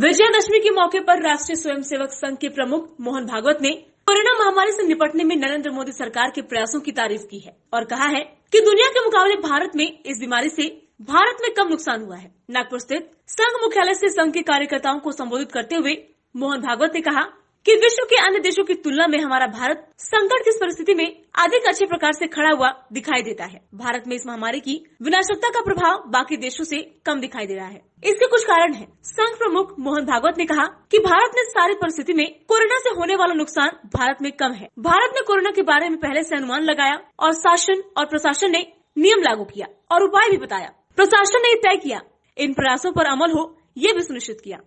विजयादशमी के मौके पर राष्ट्रीय स्वयंसेवक संघ के प्रमुख मोहन भागवत ने कोरोना महामारी से निपटने में नरेंद्र मोदी सरकार के प्रयासों की तारीफ की है और कहा है कि दुनिया के मुकाबले भारत में इस बीमारी से भारत में कम नुकसान हुआ है। नागपुर स्थित संघ मुख्यालय से संघ के कार्यकर्ताओं को संबोधित करते हुए मोहन भागवत ने कहा कि विश्व के अन्य देशों की तुलना में हमारा भारत संकट की परिस्थिति में अधिक अच्छे प्रकार से खड़ा हुआ दिखाई देता है। भारत में इस महामारी की विनाशकता का प्रभाव बाकी देशों से कम दिखाई दे रहा है। इसके कुछ कारण हैं। संघ प्रमुख मोहन भागवत ने कहा कि भारत में सारी परिस्थिति में कोरोना से होने वाला नुकसान भारत में कम है। भारत ने कोरोना के बारे में पहले से अनुमान लगाया और शासन और प्रशासन ने नियम लागू किया और उपाय भी बताया। प्रशासन ने तय किया, इन प्रयासों पर अमल हो ये भी सुनिश्चित किया।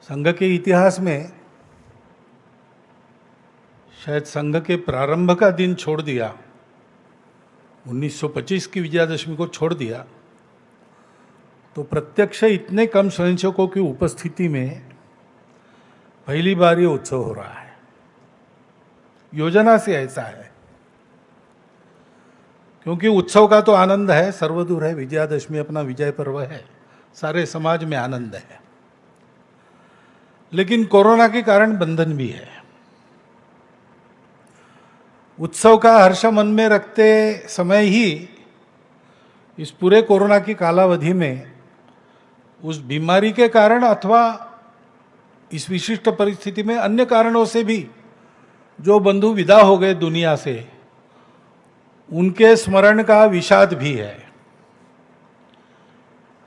संघ के इतिहास में शायद संघ के प्रारंभ का दिन छोड़ दिया, 1925 की विजयादशमी को छोड़ दिया, तो प्रत्यक्ष इतने कम स्वयंसेवकों की उपस्थिति में पहली बार ये उत्सव हो रहा है। योजना से ऐसा है, क्योंकि उत्सव का तो आनंद है, सर्वदूर है। विजयादशमी अपना विजय पर्व है, सारे समाज में आनंद है, लेकिन कोरोना के कारण बंधन भी है। उत्सव का हर्ष मन में रखते समय ही इस पूरे कोरोना की कालावधि में उस बीमारी के कारण अथवा इस विशिष्ट परिस्थिति में अन्य कारणों से भी जो बंधु विदा हो गए दुनिया से, उनके स्मरण का विषाद भी है।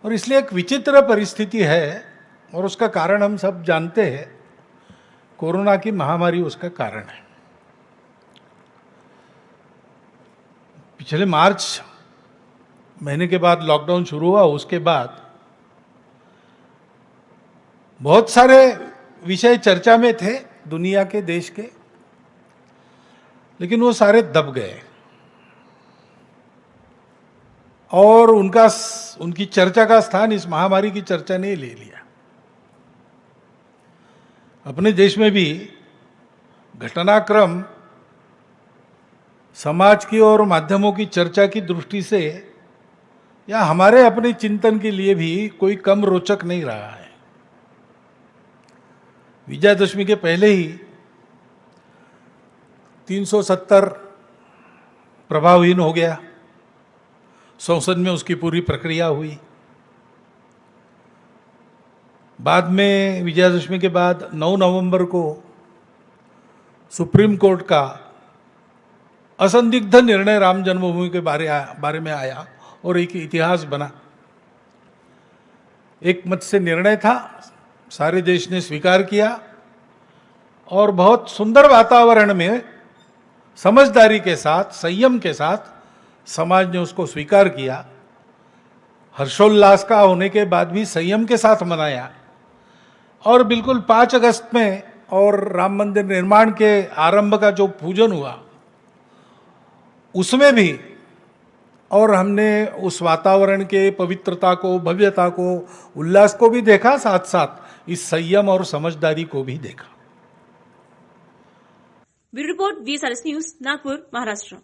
और इसलिए एक विचित्र परिस्थिति है और उसका कारण हम सब जानते हैं। कोरोना की महामारी उसका कारण है। पिछले मार्च महीने के बाद लॉकडाउन शुरू हुआ, उसके बाद बहुत सारे विषय चर्चा में थे दुनिया के, देश के, लेकिन वो सारे दब गए और उनकी चर्चा का स्थान इस महामारी की चर्चा ने ले लिया। अपने देश में भी घटनाक्रम समाज की और माध्यमों की चर्चा की दृष्टि से या हमारे अपने चिंतन के लिए भी कोई कम रोचक नहीं रहा है। विजयादशमी के पहले ही 370 प्रभावहीन हो गया, संसद में उसकी पूरी प्रक्रिया हुई। बाद में विजयादशमी के बाद 9 नवंबर को सुप्रीम कोर्ट का असंदिग्ध निर्णय राम जन्मभूमि के बारे में आया और एक इतिहास बना। एक मत से निर्णय था, सारे देश ने स्वीकार किया और बहुत सुंदर वातावरण में समझदारी के साथ, संयम के साथ समाज ने उसको स्वीकार किया। हर्षोल्लास का होने के बाद भी संयम के साथ मनाया और बिल्कुल 5 अगस्त में और राम मंदिर निर्माण के आरंभ का जो पूजन हुआ उसमें भी, और हमने उस वातावरण के पवित्रता को, भव्यता को, उल्लास को भी देखा, साथ साथ इस संयम और समझदारी को भी देखा। Bureau report, VSRS news, Nagpur, Maharashtra.